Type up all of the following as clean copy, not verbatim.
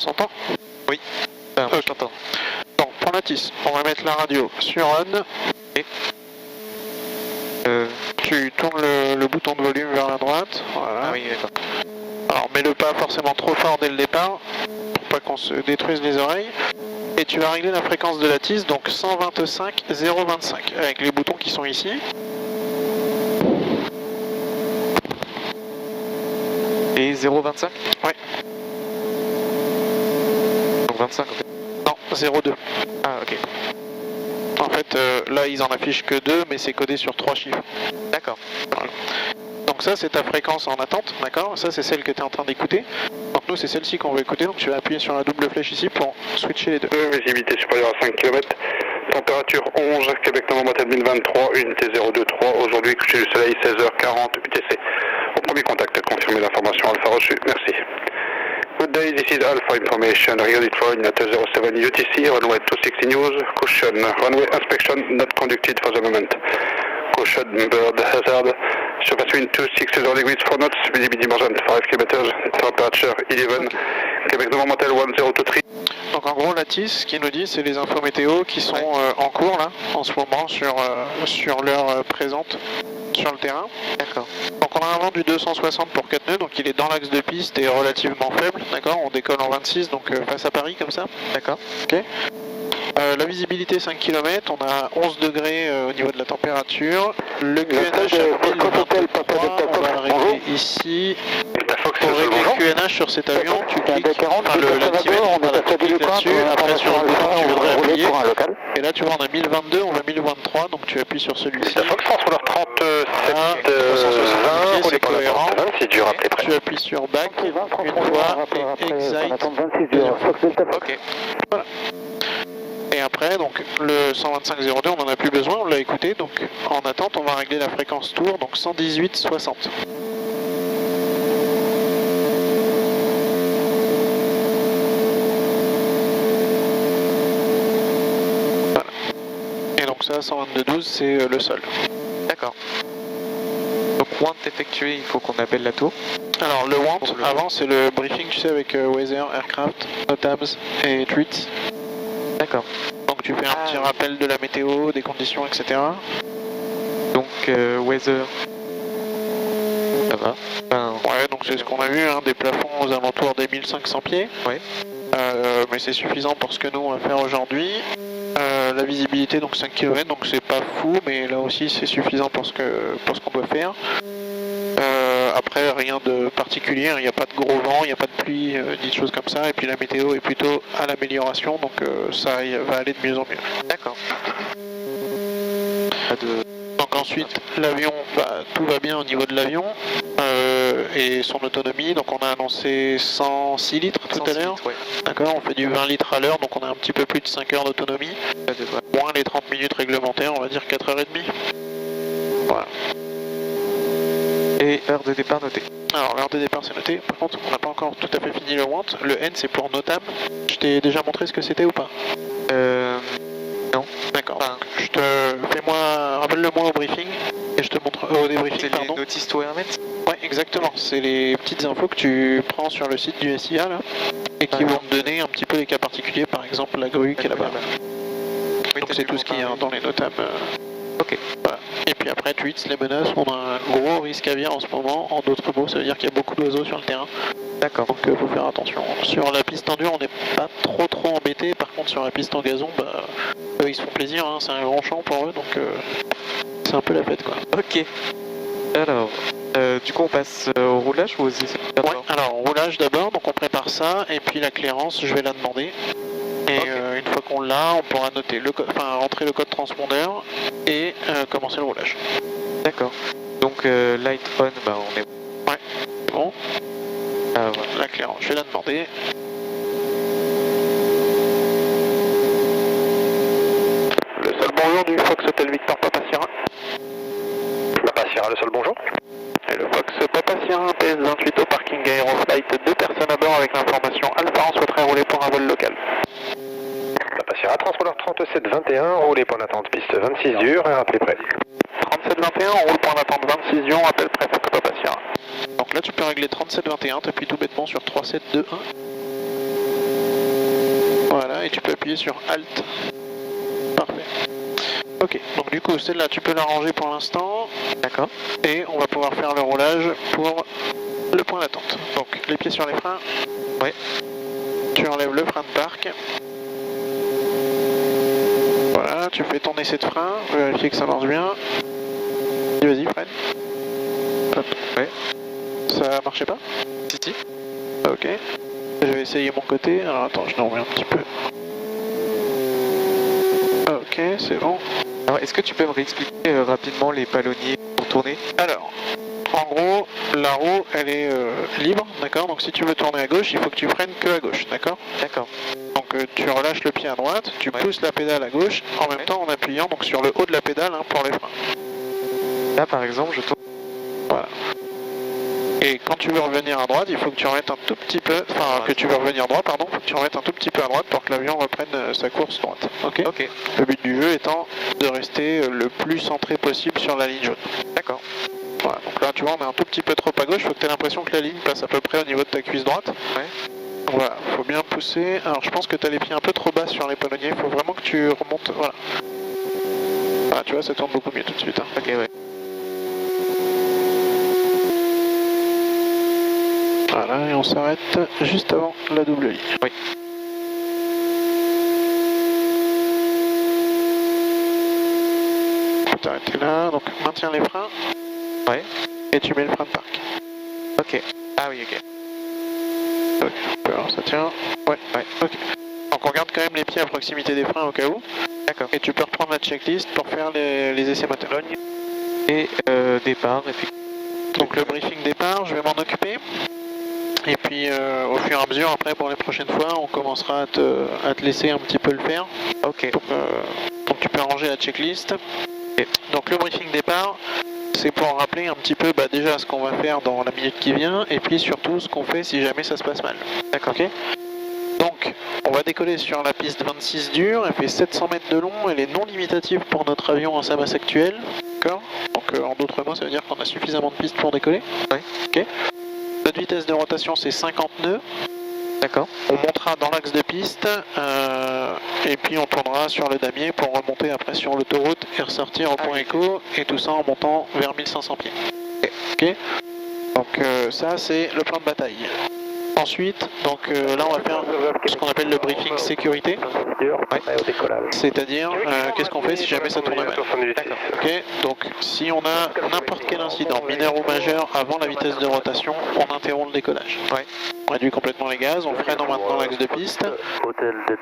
s'entend? Oui, je t'entends. Donc pour la TIS, on va mettre la radio sur on. Et tu tournes le bouton de volume vers la droite. Voilà. Ah oui, d'accord. Alors mets-le pas forcément trop fort dès le départ, pour pas qu'on se détruise les oreilles. Et tu vas régler la fréquence de la TIS, donc 125.025, avec les boutons qui sont ici. Et 0,25? Ouais. Donc 25 en fait. Non, 0,2. Ah ok. En fait, là ils en affichent que 2, mais c'est codé sur 3 chiffres. D'accord. Voilà. Donc ça c'est ta fréquence en attente, d'accord? Ça c'est celle que tu es en train d'écouter. Donc nous c'est celle-ci qu'on veut écouter, donc tu vas appuyer sur la double flèche ici pour switcher les deux. Visibilité supérieure à 5 km, température 11, Québec Novembre 2023, unité 023, aujourd'hui coucher du soleil 16h40 UTC. Au premier contact, confirmez l'information Alpha reçue, merci. Good day, this is Alpha Information, Rio Detroit, United 07 UTC, runway 260 news, caution, runway inspection not conducted for the moment. Caution, bird hazard, surface wind 260 degrees 4 knots, visibility more than 5 km, temperature 11, Québec Novembre 1023. Donc en gros la TIS, ce qu'il nous dit, c'est les infos météo qui sont en cours là, en ce moment sur l'heure présente sur le terrain. D'accord. Donc on a un vent du 260 pour 4 nœuds, donc il est dans l'axe de piste et relativement faible, d'accord? On décolle en 26, donc face à Paris comme ça. D'accord. Ok. La visibilité 5 km, on a 11 degrés au niveau de la température. Le QNH à 1023, on va le régler ici. Pour régler le QNH sur cet avion, tu cliques, enfin l'altimètre, voilà, tu cliques là-dessus, après sur le bouton que tu voudrais appuyer. Et là tu vois on a 1022, on va 1023, donc tu appuies sur celui-ci. Fox contrôleur 37 20, c'est cohérent. C'est dur après près. Tu appuies sur back une fois et excite. Ok. Voilà. Et après, donc le 125.02, on n'en a plus besoin, on l'a écouté, donc en attente, on va régler la fréquence tour, donc 118.60. Voilà. Et donc ça, 122.12, c'est le sol. D'accord. Donc want effectué, il faut qu'on appelle la tour. Alors le want, avant c'est le briefing, tu sais, avec weather, aircraft, notabs et tweets. D'accord. Donc tu fais un petit rappel de la météo, des conditions, etc. Donc weather, ça va. Ouais, donc c'est ce qu'on a vu, hein, des plafonds aux alentours des 1500 pieds. Ouais. Mais c'est suffisant pour ce que nous on va faire aujourd'hui. La visibilité, donc 5 km, donc c'est pas fou, mais là aussi c'est suffisant pour ce qu'on doit faire. Après, rien de particulier, il n'y a pas de gros vent, il n'y a pas de pluie, ni de choses comme ça. Et puis la météo est plutôt à l'amélioration, donc ça va aller de mieux en mieux. D'accord. Donc ensuite, l'avion, tout va bien au niveau de l'avion et son autonomie. Donc on a annoncé 106 litres tout à l'heure. Ouais. D'accord, on fait du 20 litres à l'heure, donc on a un petit peu plus de 5 heures d'autonomie. Moins les 30 minutes réglementaires, on va dire 4h30. Voilà. Et heure de départ notée. Alors l'heure de départ c'est noté, par contre on n'a pas encore tout à fait fini le want. Le N c'est pour notable. Je t'ai déjà montré ce que c'était ou pas? Non. D'accord. Enfin, rappelle-le-moi au briefing et je te montre au débriefing. C'est les notices to Hermet. Ouais, exactement. C'est les petites infos que tu prends sur le site du SIA là et qui vont te donner un petit peu les cas particuliers, par exemple la grue qui est là-bas. Oui, donc c'est tout ce qu'il y a dans les notables. Ok. Voilà. Et puis après, tweets, les menaces, on a un gros risque aviaire en ce moment. En d'autres mots, ça veut dire qu'il y a beaucoup d'oiseaux sur le terrain. D'accord. Donc faut faire attention. Sur la piste en dur, on n'est pas trop embêté. Par contre, sur la piste en gazon, eux, ils se font plaisir. Hein. C'est un grand champ pour eux, donc c'est un peu la fête, quoi. Ok. Alors, du coup, on passe au roulage ou aux essais? Ouais, alors roulage d'abord, donc on prépare ça. Et puis la clairance, je vais la demander. Et une fois qu'on l'a, on pourra noter rentrer le code transpondeur et commencer le roulage. D'accord. Donc light on, on est... Ouais, c'est bon. Voilà. La clairance, je vais la demander. Le sol bonjour du Fox Hotel Victor Papa Sierra. Papa Sierra, le sol bonjour. Et le Fox Papa Sierra, PS28 au parking Aeroflight, 2 personnes à bord avec l'information Alpha, on souhaiterait rouler pour un vol local. Papa Sierra, transpondeur 3721, roulez pour l'attente piste 26 durs et rappelez prêt. 3721, on roule pour l'attente 26 durs, on rappelle prêt Fox Papa Sierra. Donc là tu peux régler 3721, t'appuies tout bêtement sur 3721. Voilà, et tu peux appuyer sur Alt. Parfait. Ok, donc du coup, celle-là, tu peux la ranger pour l'instant. D'accord. Et on va pouvoir faire le roulage pour le point d'attente. Donc, les pieds sur les freins. Ouais. Tu enlèves le frein de parc. Voilà, tu fais ton essai de frein, vérifier que ça marche bien. Vas-y, freine. Hop. Ouais. Ça marchait pas? Si. Ok. Je vais essayer mon côté. Alors attends, je l'en remets un petit peu. Ok, c'est bon. Alors, est-ce que tu peux me réexpliquer rapidement les palonniers pour tourner? Alors, en gros, la roue, elle est libre, d'accord? Donc si tu veux tourner à gauche, il faut que tu freines que à gauche, d'accord? D'accord. Donc tu relâches le pied à droite, tu pousses la pédale à gauche, en même temps en appuyant donc sur le haut de la pédale pour les freins. Là, par exemple, je tourne. Voilà. Et quand tu veux revenir à droite, il faut que tu remettes un tout petit peu, enfin que tu veux revenir droit, pardon, il faut que tu remettes un tout petit peu à droite pour que l'avion reprenne sa course droite. Ok. Ok. Le but du jeu étant de rester le plus centré possible sur la ligne jaune. D'accord. Voilà, donc là tu vois on est un tout petit peu trop à gauche, il faut que tu aies l'impression que la ligne passe à peu près au niveau de ta cuisse droite. Ouais. Voilà, faut bien pousser. Alors je pense que tu as les pieds un peu trop bas sur les palonniers, il faut vraiment que tu remontes. Voilà. Ah tu vois, ça tourne beaucoup mieux tout de suite. Hein. Ok, ouais. Voilà, et on s'arrête juste avant la double ligne. Oui. Faut t'arrêter là, donc maintiens les freins. Ouais. Et tu mets le frein de parc. Ok. Ah oui, ok. Ok, alors ça tient. Ouais, ok. Donc on garde quand même les pieds à proximité des freins au cas où. D'accord. Et tu peux reprendre la checklist pour faire les essais moteurs. Et départ, effectivement. Donc le briefing départ, je vais m'en occuper. Et puis au fur et à mesure, après pour les prochaines fois, on commencera à te laisser un petit peu le faire. Ok. Donc tu peux ranger la checklist. Et donc le briefing départ, c'est pour rappeler un petit peu déjà ce qu'on va faire dans la minute qui vient, et puis surtout ce qu'on fait si jamais ça se passe mal. D'accord. Ok. Donc on va décoller sur la piste 26 dure, elle fait 700 mètres de long, elle est non limitative pour notre avion à sa masse actuelle. D'accord. Donc en d'autres mots, ça veut dire qu'on a suffisamment de pistes pour décoller. Oui. Ok. Notre vitesse de rotation c'est 50 nœuds. D'accord. On montera dans l'axe de piste et puis on tournera sur le damier pour remonter après sur l'autoroute et ressortir au point écho, et tout ça en montant vers 1500 pieds. Ok. Donc ça c'est le plan de bataille. Ensuite, donc là on va faire ce qu'on appelle le briefing sécurité. Ouais. C'est-à-dire qu'est-ce qu'on fait si jamais ça tourne mal. Ok. Donc si on a n'importe quel incident, mineur ou majeur, avant la vitesse de rotation, on interrompt le décollage. Ouais. On réduit complètement les gaz, on freine en maintenant l'axe de piste,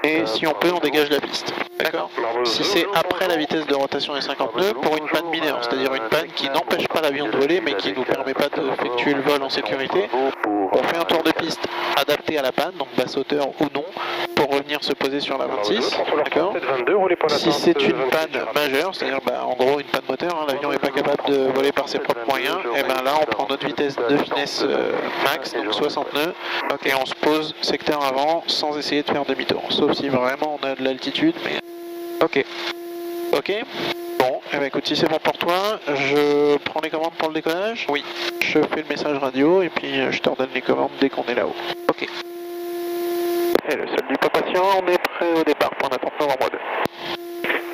et si on peut, on dégage la piste. D'accord. Si c'est après la vitesse de rotation des 50 nœuds, pour une panne mineure, c'est-à-dire une panne qui n'empêche pas l'avion de voler, mais qui ne nous permet pas d'effectuer le vol en sécurité, on fait un tour de piste adapté à la panne, donc basse hauteur ou non, pour revenir se poser sur la 26. D'accord. Si c'est une panne majeure, c'est-à-dire en gros une panne moteur, hein, l'avion n'est pas capable de voler par ses propres moyens, et là on prend notre vitesse de finesse max, donc 60 nœuds, et on se pose secteur avant sans essayer de faire demi-tour, sauf si vraiment on a de l'altitude, mais... Ok. Ok. Bon, écoute, si c'est bon pour toi, je prends les commandes pour le décollage. Oui. Je fais le message radio et puis je t'ordonne les commandes dès qu'on est là-haut. Ok. Et le sol du pas patient, on est prêt au départ, point d'attente novembre 2.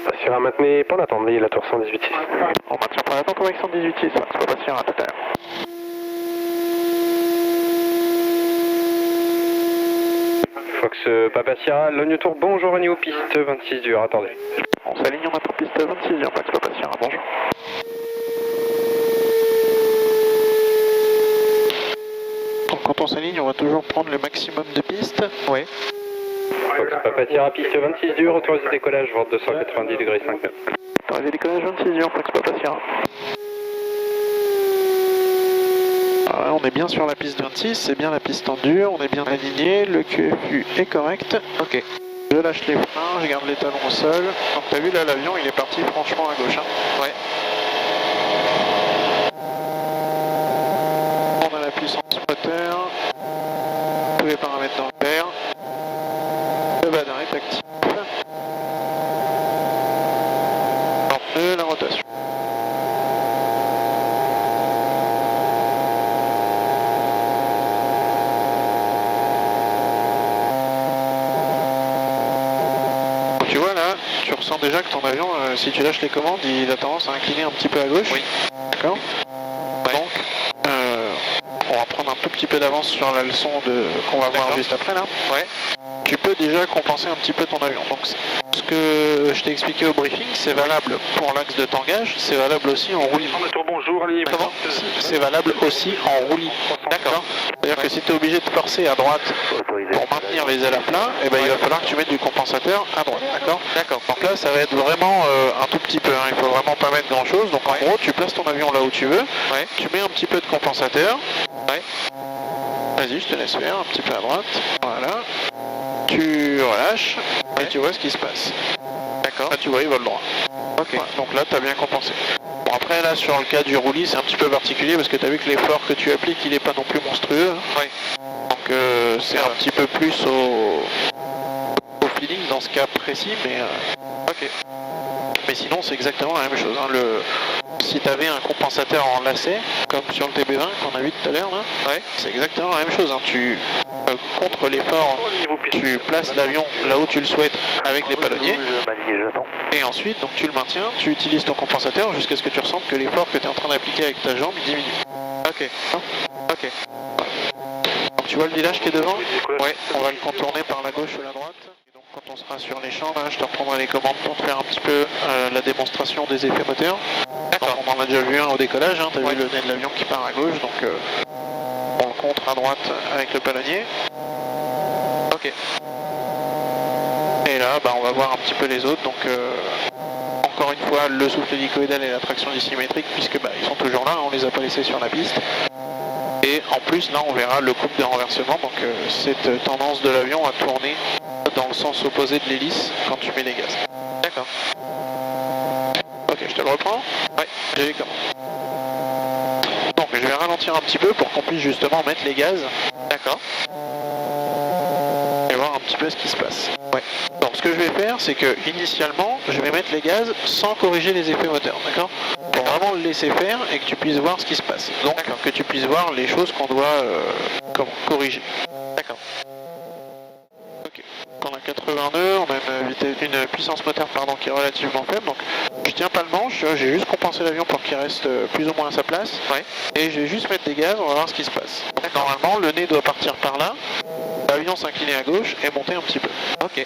Patient à maintenir, point d'attente, veillez la tour 118. On maintient point d'attente avec 118, pas patient, à tout à l'heure. Fox Papa Sierra, Logne Tour, bonjour, à niveau piste 26 dur, attendez. On s'aligne, on attend piste 26 dur, Fox Papa Sierra, bonjour. Donc quand on s'aligne, on va toujours prendre le maximum de pistes. Oui. Fox Papa Sierra, piste 26 dur, autorisé décollage, vente 290 degrés 5 nœuds. Autorisé décollage 26 dur, Fox Papa Sierra. On est bien sur la piste 26, c'est bien la piste en dur, on est bien aligné, le QFU est correct. Ok. Je lâche les freins, je garde les talons au sol. Donc t'as vu là, l'avion il est parti franchement à gauche. Hein. Ouais. On a la puissance moteur, tous les paramètres dans le pair. Le badin est actif. La rotation. Tu vois là, tu ressens déjà que ton avion, si tu lâches les commandes, il a tendance à incliner un petit peu à gauche. Oui. D'accord. Ouais. Donc, on va prendre un tout petit peu d'avance sur la leçon qu'on va voir juste après là. Ouais. Tu peux déjà compenser un petit peu ton avion. Donc, ce que je t'ai expliqué au briefing, c'est valable pour l'axe de tangage, c'est valable aussi en roulis. Bonjour, Comment? C'est valable aussi en roulis. D'accord. C'est-à-dire que si tu es obligé de forcer à droite pour maintenir les ailes à plat, eh ben, il va falloir que tu mettes du compensateur à droite. D'accord. D'accord. Donc là, ça va être vraiment un tout petit peu. Hein. Il faut vraiment pas mettre grand-chose. Donc en gros, tu places ton avion là où tu veux. Ouais. Tu mets un petit peu de compensateur. Ouais. Vas-y, je te laisse faire un petit peu à droite. Voilà. Tu relâches et tu vois ce qui se passe. D'accord. Là, tu vois, il vole droit. Ok. Voilà. Donc là, tu as bien compensé. Bon, après, là, sur le cas du roulis, c'est un petit peu particulier parce que tu as vu que l'effort que tu appliques, il n'est pas non plus monstrueux. Ouais. Donc c'est un petit peu plus au feeling dans ce cas précis, mais ok. Mais sinon c'est exactement la même chose. Hein. Si tu avais un compensateur en lacet, comme sur le TB20 qu'on a vu tout à l'heure, ouais. C'est exactement la même chose. Hein. Tu contre l'effort, tu places l'avion là où tu le souhaites avec les palonniers. Et ensuite, donc tu le maintiens, tu utilises ton compensateur jusqu'à ce que tu ressentes que l'effort que tu es en train d'appliquer avec ta jambe diminue. Ok. Hein? Ok. Donc tu vois le village qui est devant? Ouais, on va le contourner par la gauche ou la droite. Et donc quand on sera sur les champs, là, je te reprendrai les commandes pour te faire un petit peu la démonstration des effets moteurs. D'accord. On en a déjà vu un au décollage, hein, tu as vu le nez de l'avion qui part à gauche, donc on le contre à droite avec le palonnier. Ok. Et là, on va voir un petit peu les autres, donc encore une fois, le souffle hélicoïdal et la traction dissymétrique, puisque ils sont toujours là, on les a pas laissés sur la piste. Et en plus, là, on verra le couple de renversement, donc cette tendance de l'avion à tourner dans le sens opposé de l'hélice quand tu mets les gaz. D'accord. Ok, je te le reprends? Ouais, j'ai les commandes. Donc, je vais ralentir un petit peu pour qu'on puisse justement mettre les gaz. D'accord. Et voir un petit peu ce qui se passe. Ouais. Donc, ce que je vais faire, c'est que initialement, je vais mettre les gaz sans corriger les effets moteurs, d'accord? Pour vraiment le laisser faire et que tu puisses voir ce qui se passe. Donc, que tu puisses voir les choses qu'on doit corriger. D'accord. Ok. On a 80 nœuds, on a une puissance moteur qui est relativement faible, donc je tiens pas le manche, j'ai juste compensé l'avion pour qu'il reste plus ou moins à sa place, et je vais juste mettre des gaz, on va voir ce qui se passe. Normalement, le nez doit partir par là, l'avion s'incliner à gauche et monter un petit peu. Ok.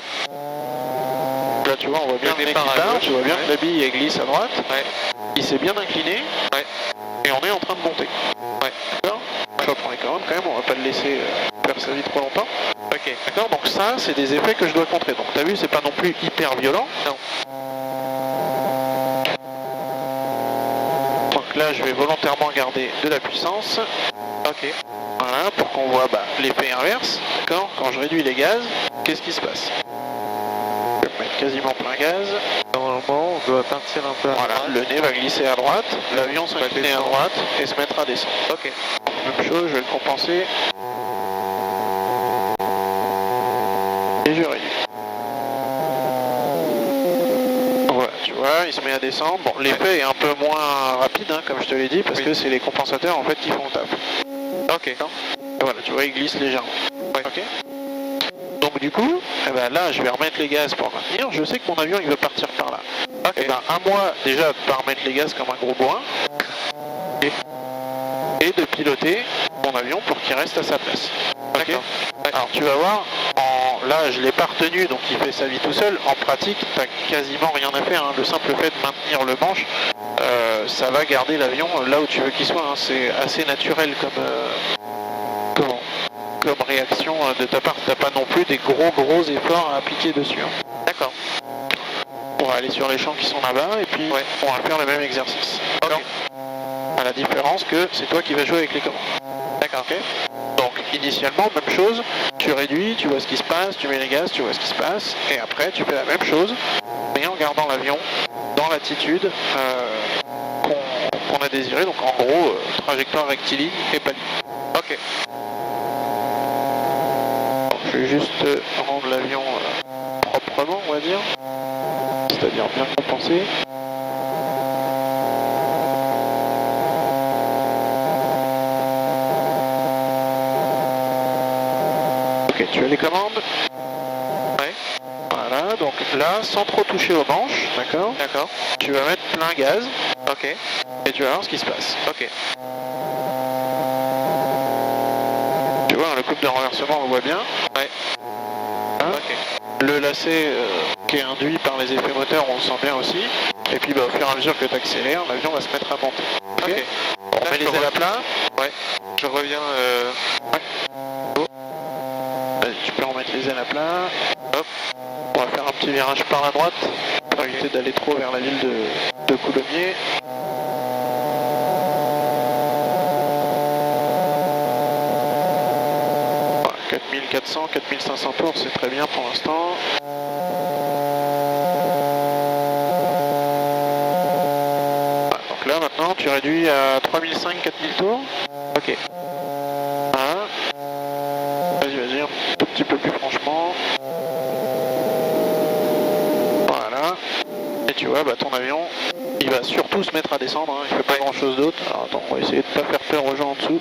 Là, tu vois, on voit bien le nez qui part, tu vois bien que la bille glisse à droite, il s'est bien incliné, et on est en train de monter. D'accord. Je reprends les commandes quand même, on va pas le laisser faire sa vie trop longtemps. Ok, d'accord, donc ça, c'est des effets que je dois contrer. Donc t'as vu, c'est pas non plus hyper violent. Non. Donc là, je vais volontairement garder de la puissance. Ok. Voilà, pour qu'on voit l'effet inverse. D'accord. Quand je réduis les gaz, qu'est-ce qui se passe? Je vais mettre quasiment plein gaz. Normalement, on doit partir un peu à droite. Le nez va glisser à droite, l'avion s'incliner à droite et se mettre à descendre. Ok. Même chose, je vais le compenser. Et je réduis. Voilà, tu vois, il se met à descendre. Bon, l'effet est un peu moins rapide, hein, comme je te l'ai dit, parce que c'est les compensateurs en fait qui font le taf. Ok. Et voilà, tu vois, il glisse légèrement. Ok. Donc du coup, là, je vais remettre les gaz pour maintenir. Je sais que mon avion, il veut partir par là. Et à moi, déjà, de pas remettre les gaz comme un gros bourrin. Et de piloter mon avion pour qu'il reste à sa place. Ok. Alors tu vas voir, là je l'ai pas retenu, donc il fait sa vie tout seul. En pratique, t'as quasiment rien à faire. Hein. Le simple fait de maintenir le manche, ça va garder l'avion là où tu veux qu'il soit. Hein. C'est assez naturel comme réaction de ta part. T'as pas non plus des gros efforts à appliquer dessus. Hein. D'accord. On va aller sur les champs qui sont là-bas et puis on va faire le même exercice. D'accord. À la différence que c'est toi qui vas jouer avec les commandes. D'accord, ok. Donc initialement, même chose, tu réduis, tu vois ce qui se passe, tu mets les gaz, tu vois ce qui se passe, et après tu fais la même chose, mais en gardant l'avion dans l'attitude qu'on a désiré, donc en gros, trajectoire rectiligne et pas ligne. Ok. Bon, je vais juste rendre l'avion proprement, on va dire, c'est-à-dire bien compensé. Tu as les commandes? Ouais. Voilà. Voilà, donc là, sans trop toucher aux manches, d'accord? D'accord. Tu vas mettre plein gaz. Ok. Et tu vas voir ce qui se passe. Ok. Tu vois, le couple de renversement, on voit bien. Ouais. Hein? Ok. Le lacet qui est induit par les effets moteurs, on le sent bien aussi. Et puis au fur et à mesure que tu accélères, l'avion va se mettre à monter. Ok. On met les ailes à plat. Ouais. Je reviens. Ouais. Vas-y, tu peux remettre les ailes à plat. Hop. On va faire un petit virage par la droite pour éviter d'aller trop vers la ville de Coulommiers. Voilà, 4400, 4500 tours, c'est très bien pour l'instant. Voilà, donc là maintenant tu réduis à 3500, 4000 tours. Ok. Voilà. Vas-y, un tout petit peu plus franchement. Voilà. Et tu vois, bah, ton avion, il va surtout se mettre à descendre, hein. Il fait pas grand chose d'autre. Alors attends, on va essayer de pas faire peur aux gens en dessous.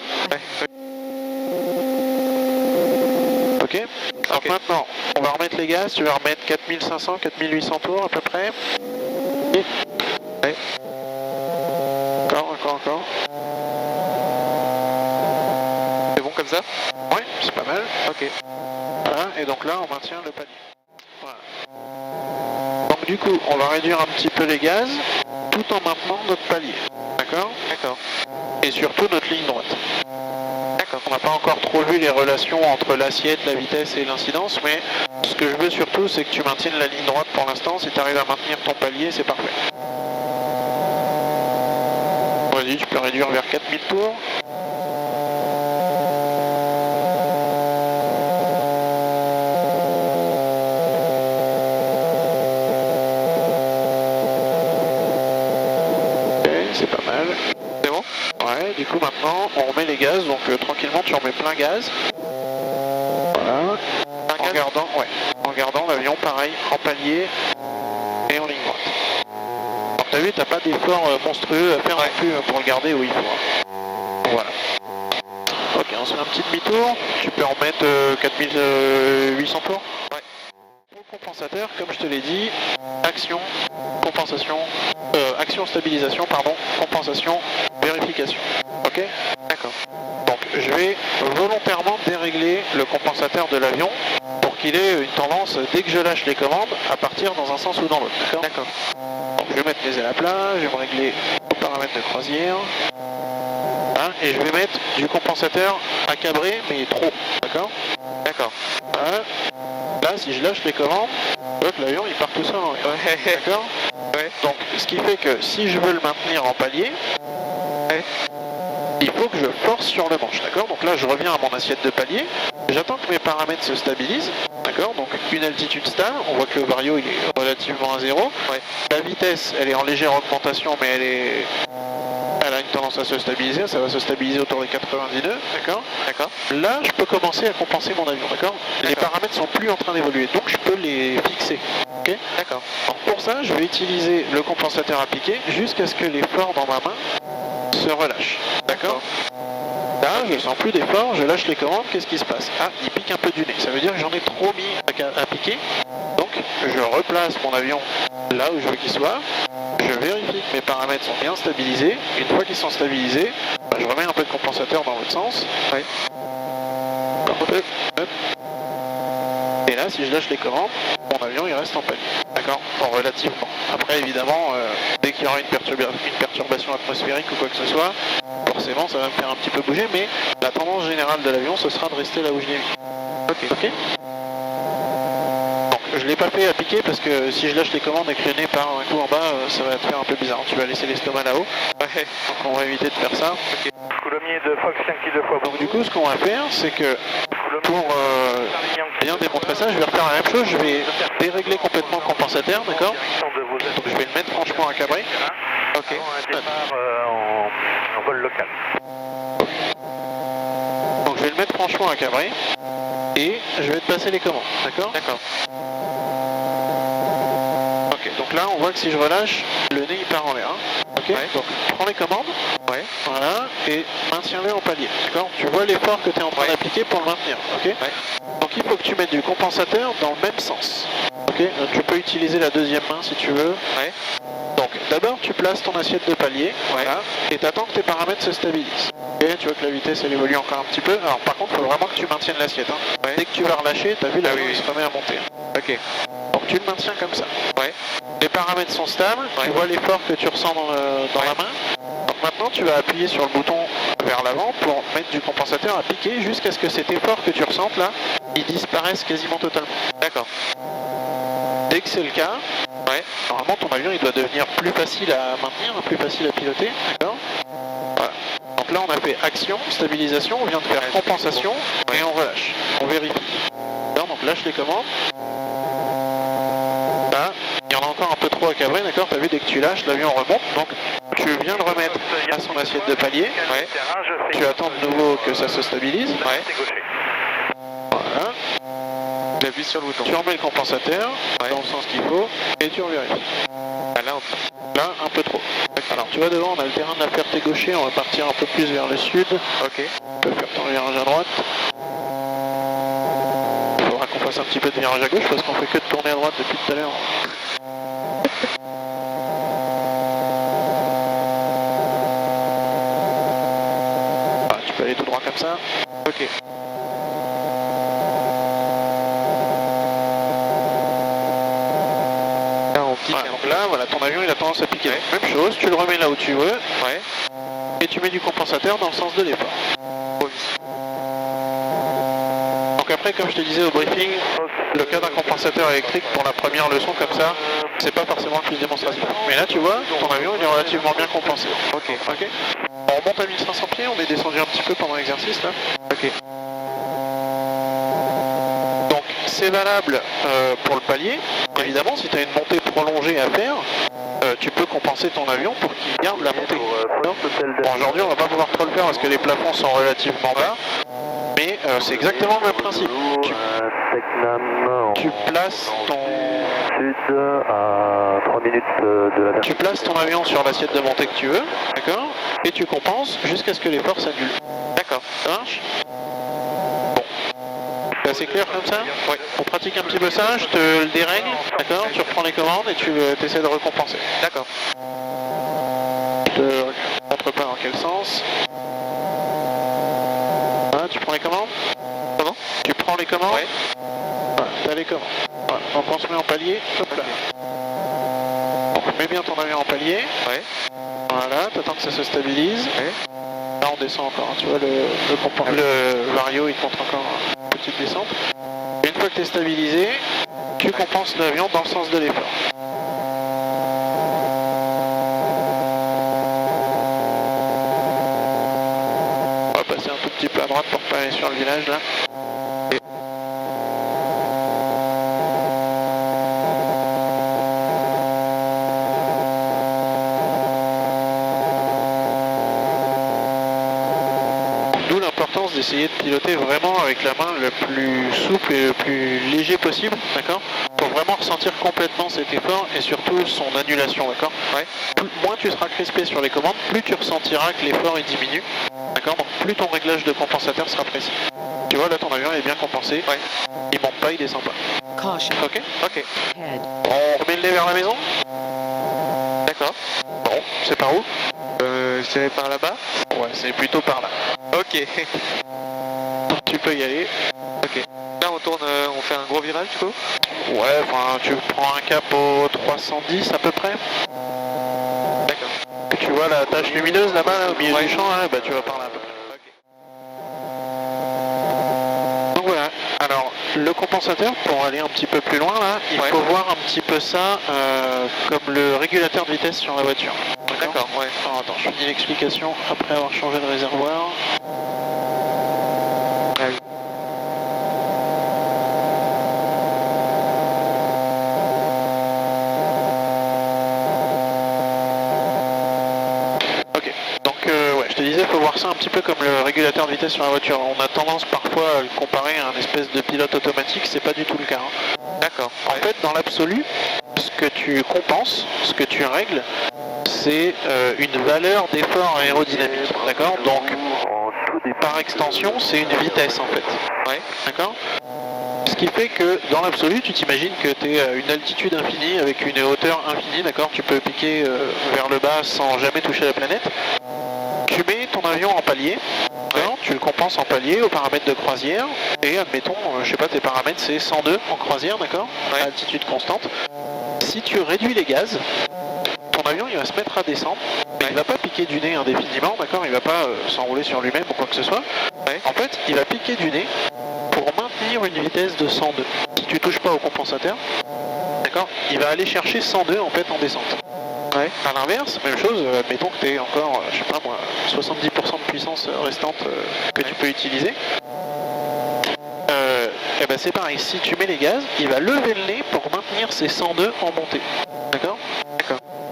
Ok. Alors maintenant, on va remettre les gaz, tu vas remettre 4500, 4800 tours à peu près. Et... Ouais. Encore. C'est bon comme ça? Ouais, c'est pas mal. Ok. Voilà, et donc là, on maintient le palier. Voilà. Donc du coup, on va réduire un petit peu les gaz, tout en maintenant notre palier. D'accord? D'accord. Et surtout notre ligne droite. D'accord. On n'a pas encore trop vu les relations entre l'assiette, la vitesse et l'incidence, mais ce que je veux surtout, c'est que tu maintiennes la ligne droite pour l'instant. Si tu arrives à maintenir ton palier, c'est parfait. Vas-y, tu peux réduire vers 4000 tours. Ok, c'est pas mal. C'est bon? Ouais, du coup maintenant, on remet les gaz, donc tranquillement tu remets plein gaz. Voilà. En gardant l'avion pareil, en palier et en ligne droite. Alors t'as vu, t'as pas d'effort monstrueux à faire non plus pour le garder où il faut. Voilà. Ok, on se fait un petit demi-tour. Tu peux en mettre 4800 tours. Ouais. Pour le compensateur, comme je te l'ai dit, action, compensation, action, stabilisation, pardon, compensation, vérification. Ok? D'accord. Donc je vais volontairement dérégler le compensateur de l'avion pour qu'il ait une tendance, dès que je lâche les commandes, à partir dans un sens ou dans l'autre. D'accord. Donc je vais mettre les ailes à plat, je vais me régler aux paramètres de croisière. Hein, et je vais mettre du compensateur à cabrer, mais trop. D'accord? D'accord. Voilà. Là, si je lâche les commandes, tu vois que l'avion il part tout seul en l'air. Ouais. D'accord? Ouais. Donc ce qui fait que si je veux le maintenir en palier, il faut que je force sur le manche, d'accord? Donc là je reviens à mon assiette de palier, j'attends que mes paramètres se stabilisent, d'accord? Donc une altitude stable, on voit que le vario il est relativement à 0. Ouais. La vitesse elle est en légère augmentation mais elle a une tendance à se stabiliser, ça va se stabiliser autour des 90 nœuds, d'accord? D'accord. Là je peux commencer à compenser mon avion, d'accord? Les paramètres sont plus en train d'évoluer, donc je peux les fixer. Ok? D'accord. Pour ça je vais utiliser le compensateur à piquer jusqu'à ce que l'effort dans ma main se relâche. D'accord? Là, je sens plus d'effort, je lâche les commandes, qu'est-ce qui se passe? Ah, il pique un peu du nez, ça veut dire que j'en ai trop mis à piquer. Donc, je replace mon avion là où je veux qu'il soit. Je vérifie que mes paramètres sont bien stabilisés. Une fois qu'ils sont stabilisés, bah, je remets un peu de compensateur dans l'autre sens. Ouais. Et là, si je lâche les commandes, mon avion il reste en palier. D'accord? Bon, relativement. Après, évidemment, dès qu'il y aura une perturbation atmosphérique ou quoi que ce soit, forcément, ça va me faire un petit peu bouger, mais la tendance générale de l'avion, ce sera de rester là où je l'ai mis. Ok? Donc, je l'ai pas fait à piquer parce que si je lâche les commandes et que le nez part un coup en bas, ça va te faire un peu bizarre. Tu vas laisser l'estomac là-haut. Ouais. Donc, on va éviter de faire ça. Ok. Coulommiers de Fox 5 2 fois. Donc, du coup, ce qu'on va faire, c'est que pour bien démontrer ça, je vais refaire la même chose. Je vais dérégler complètement le compensateur, d'accord? Donc, je vais le mettre franchement à cabrer. Ok. Un départ en vol local. Donc je vais le mettre franchement à cabrer et je vais te passer les commandes, d'accord? D'accord. Ok, donc là on voit que si je relâche, le nez il part en l'air. Hein. Ok, ouais. Donc prends les commandes, ouais. Voilà, et maintiens-les en palier, d'accord? Tu vois l'effort que tu es en train d'appliquer pour le maintenir, ok? Ouais. Donc il faut que tu mettes du compensateur dans le même sens. Ok, donc tu peux utiliser la deuxième main si tu veux. Ouais. Donc d'abord tu places ton assiette de palier, voilà, et t'attends que tes paramètres se stabilisent. Ok, tu vois que la vitesse elle évolue encore un petit peu. Alors par contre il faut vraiment que tu maintiennes l'assiette. Hein. Ouais. Dès que tu vas relâcher, t'as vu l'avion il se remet à monter. Ok. Donc tu le maintiens comme ça. Ouais. Les paramètres sont stables, tu vois l'effort que tu ressens dans la main. Donc maintenant tu vas appuyer sur le bouton vers l'avant pour mettre du compensateur à piquer jusqu'à ce que cet effort que tu ressentes là, il disparaisse quasiment totalement. D'accord. Dès que c'est le cas, normalement ton avion il doit devenir plus facile à maintenir, plus facile à piloter, d'accord. Voilà. Donc là on a fait action, stabilisation, on vient de faire compensation et on relâche, on vérifie. Alors, donc lâche les commandes. Là, il y en a encore un peu trop à cabrer, d'accord. T'as vu, dès que tu lâches, l'avion remonte, donc tu viens le remettre à son assiette de palier. Tu attends de nouveau que ça se stabilise. Voilà. J'appuie sur le bouton. Tu remets le compensateur dans le sens qu'il faut et tu revérifies. Ah, là, un peu trop. Alors tu vois devant on a le terrain de la Ferté-Gaucher, on va partir un peu plus vers le sud. Ok. On peut faire ton virage à droite. Il faudra qu'on fasse un petit peu de virage à gauche parce qu'on fait que de tourner à droite depuis tout à l'heure. Ah, tu peux aller tout droit comme ça. Ok. Voilà, donc là, voilà, ton avion il a tendance à piquer. Même chose, tu le remets là où tu veux. Et tu mets du compensateur dans le sens de l'effort. Donc après, comme je te disais au briefing, le cas d'un compensateur électrique pour la première leçon comme ça, c'est pas forcément le plus démonstratif. Mais là, tu vois, ton avion il est relativement bien compensé. Ok. On remonte à 1500 pieds, on est descendu un petit peu pendant l'exercice là. Ok. Donc c'est valable pour le palier. Évidemment, si tu as une montée prolongée à faire, tu peux compenser ton avion pour qu'il garde la montée. Bon, aujourd'hui, on va pas pouvoir trop le faire parce que les plafonds sont relativement bas, mais c'est exactement le même principe. Tu places ton... Tu places ton avion sur l'assiette de montée que tu veux, d'accord, et tu compenses jusqu'à ce que l'effort s'annule. D'accord, ça marche? C'est assez clair comme ça? Oui. On pratique un petit peu ça, je te le dérègle, d'accord? Tu reprends les commandes et tu essaies de récompenser. D'accord. Je te montre pas dans quel sens. Voilà, tu prends les commandes? Comment? Tu prends les commandes? Oui. Voilà, t'as les commandes. Voilà, donc on se met en palier, hop là. Donc mets bien ton avion en palier. Ouais. Voilà, t'attends que ça se stabilise. Ouais. Là on descend encore, tu vois le vario il compte encore une petite descente. Une fois que tu es stabilisé, tu compenses l'avion dans le sens de l'effort. On va passer un tout petit peu à droite pour pas aller sur le village là. D'essayer de piloter vraiment avec la main le plus souple et le plus léger possible, d'accord, pour vraiment ressentir complètement cet effort et surtout son annulation, d'accord. Moins tu seras crispé sur les commandes, plus tu ressentiras que l'effort il diminue, d'accord, donc plus ton réglage de compensateur sera précis. Tu vois là ton avion est bien compensé, il monte pas, il descend pas. Ok. On remet le nez vers la maison. D'accord. Bon, c'est par où? C'est par là-bas? Ouais, c'est plutôt par là. Ok. Tu peux y aller. Ok. Là on tourne, on fait un gros virage du coup? Ouais, enfin tu prends un cap au 310 à peu près. D'accord. Tu vois la tache lumineuse là-bas, là, au milieu du champ, là, bah tu vas par là à peu près. Okay. Donc voilà. Alors le compensateur, pour aller un petit peu plus loin là, il faut voir un petit peu ça comme le régulateur de vitesse sur la voiture. D'accord, ouais. Alors attends, je finis l'explication après avoir changé de réservoir. Ok, donc ouais, je te disais, il faut voir ça un petit peu comme le régulateur de vitesse sur la voiture. On a tendance parfois à le comparer à un espèce de pilote automatique, c'est pas du tout le cas. Hein. D'accord. En fait, dans l'absolu, ce que tu compenses, ce que tu règles, c'est une valeur d'effort aérodynamique, d'accord? Donc, par extension, c'est une vitesse en fait. Ouais. D'accord. Ce qui fait que dans l'absolu, tu t'imagines que tu es à une altitude infinie avec une hauteur infinie, d'accord. Tu peux piquer vers le bas sans jamais toucher la planète. Tu mets ton avion en palier, tu le compenses en palier au paramètre de croisière, et admettons, je sais pas, tes paramètres c'est 102 en croisière, d'accord, à altitude constante. Si tu réduis les gaz, ton avion il va se mettre à descendre, mais il va pas piquer du nez indéfiniment, d'accord, il va pas s'enrouler sur lui-même ou quoi que ce soit. En fait, il va piquer du nez pour maintenir une vitesse de 102. Si tu touches pas au compensateur, d'accord, il va aller chercher 102 en fait en descente. À l'inverse, même chose, admettons que tu aies encore, je sais pas moi, 70% de puissance restante que tu peux utiliser. Et ben c'est pareil, si tu mets les gaz, il va lever le nez pour maintenir ses 102 en montée. D'accord.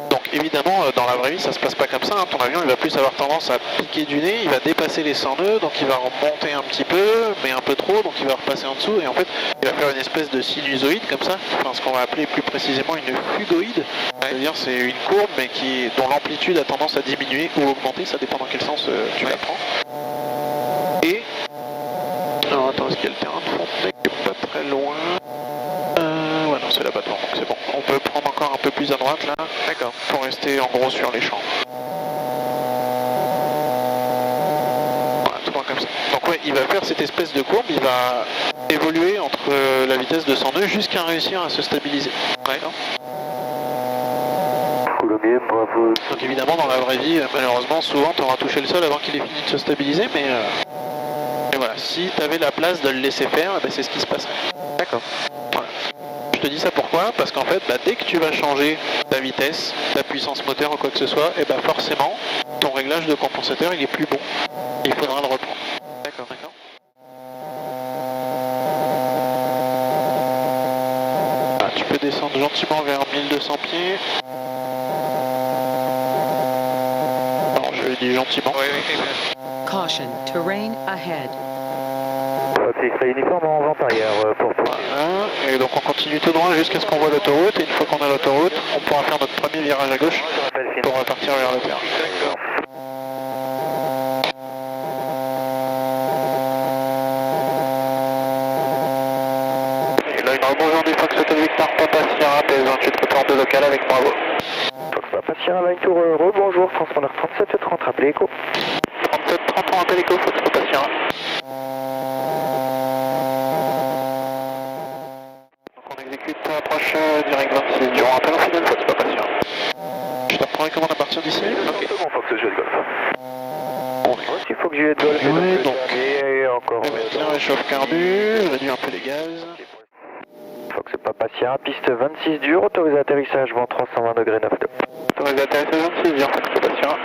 Donc évidemment, dans la vraie vie, ça se passe pas comme ça. Hein. Ton avion, il va plus avoir tendance à piquer du nez, il va dépasser les 100 nœuds, donc il va remonter un petit peu, mais un peu trop, donc il va repasser en dessous, et en fait, il va faire une espèce de sinusoïde comme ça, enfin ce qu'on va appeler plus précisément une fugoïde. C'est-à-dire c'est une courbe, mais dont l'amplitude a tendance à diminuer ou augmenter, ça dépend dans quel sens tu la prends. Et... Alors attends, est-ce qu'il y a le terrain de Fontenay qui est pas très loin? Ouais non, c'est là-bas devant, donc c'est bon. On peut prendre encore un peu plus à droite là, d'accord, pour rester en gros sur les champs. Voilà, tout droit comme ça. Donc ouais, il va faire cette espèce de courbe, il va évoluer entre la vitesse de 102 jusqu'à réussir à se stabiliser. D'accord. Donc évidemment dans la vraie vie, malheureusement, souvent tu auras touché le sol avant qu'il ait fini de se stabiliser, mais voilà, si tu avais la place de le laisser faire, ben c'est ce qui se passerait. D'accord. Voilà. Je te dis ça pourquoi? Parce qu'en fait, dès que tu vas changer ta vitesse, ta puissance moteur ou quoi que ce soit, et forcément, ton réglage de compensateur il est plus bon. Il faudra le reprendre. D'accord. Ah, tu peux descendre gentiment vers 1200 pieds. Non, je dis gentiment. Caution, terrain ahead. Uniforme en vente arrière pour toi. Voilà. Et donc on continue tout droit jusqu'à ce qu'on voit l'autoroute, et une fois qu'on a l'autoroute, on pourra faire notre premier virage à gauche pour repartir vers le terrain. Et là, bonjour du Fox Hotel Victor, Papa Sierra, PS28, retour de local avec Bravo. Fox Papa Sierra, 20 tour, rebonjour, transpondeur 3730, rappelez écho. 3730, on rappelle écho, Fox Papa Sierra. Approche direct 26, du rappel en final, Fox Papa Sierra. Je te reprends les commandes à partir d'ici. Ok, bon, Fox Juliette Golf. Il faut que Juliette Golf. Oui, donc. Et encore. Réchauffe carbu, réduit un peu les gaz. Fox Papa Sierra, piste 26 dur, autorisé atterrissage, vent 320 degrés 9 2. Autorisé atterrissage 26 dur, Fox Papa Sierra.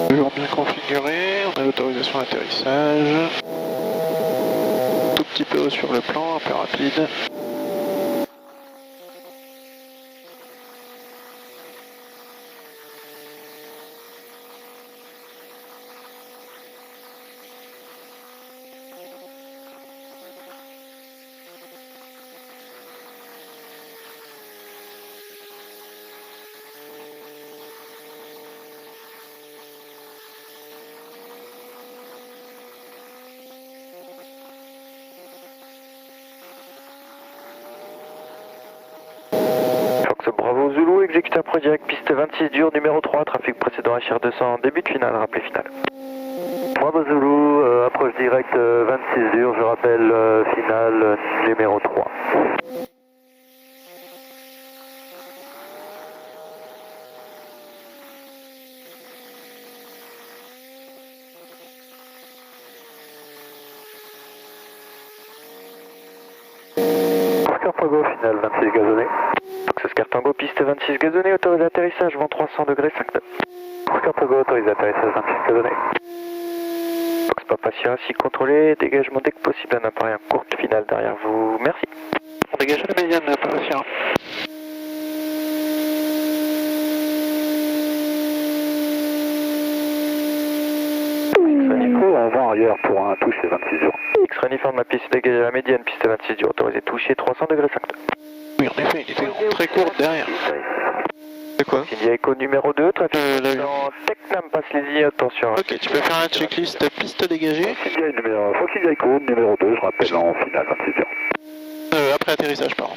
Toujours bien configuré, on a l'autorisation d'atterrissage. Tout petit peu haut sur le plan, un peu rapide. Bravo Zulu, exécuteur pro direct, piste 26 dur, numéro 3, trafic précédent HR200, début de finale, rappelé final. Bravo Zulu, approche directe 26 dur, je rappelle finale numéro 3. Cartango, finale 26 gazonné. Fox Cartango, piste 26 gazonné, autorisé atterrissage, vent 300 degrés 5 nœuds. Fox Cartango, autorisé atterrissage 26 gazonné. Fox Papa Sierra, si contrôlé, dégagement dès que possible d'un appareil en courte finale derrière vous. Merci. On dégage la médiane, Papa Sierra. Nico, en vent arrière pour un touche, c'est 26 jours. uniforme, la piste dégagée à la médiane, piste 26 dur, autorisé toucher 300 degrés 5 nœuds. Oui, en effet, il était très court derrière. C'est quoi? India Echo numéro 2, trafic dans Tecnam, passe les attention. Ok, tu peux faire la checklist piste dégagée. India Echo numéro 2, je rappelle en finale 26 dur. Après atterrissage, pardon.